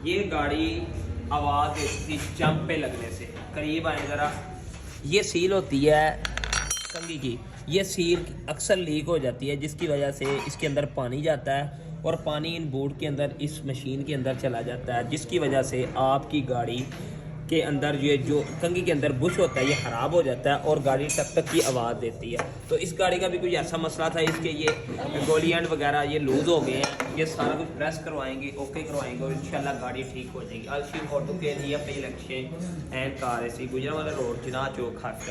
ये गाड़ी आवाज़ देती थी जंप पे लगने से। करीब आए ज़रा। ये सील होती है कंघी की, ये सील अक्सर लीक हो जाती है जिसकी वजह से इसके अंदर पानी जाता है और पानी इन बोर्ड के अंदर इस मशीन के अंदर चला जाता है, जिसकी वजह से आपकी गाड़ी के अंदर ये जो कंघी के अंदर बुश होता है ये ख़राब हो जाता है और गाड़ी टक टक की आवाज़ देती है। तो इस गाड़ी का भी कोई ऐसा मसला था, इसके ये गोली एंड वगैरह ये लूज़ हो गए हैं। ये सारा कुछ प्रेस करवाएंगे, ओके करवाएंगे और इंशाल्लाह गाड़ी ठीक हो जाएगी। अलशी ऑटो के लिए अपनी लक्ष्य एंड कार ऐसी गुजरा वाला रोड जिना चौक खास।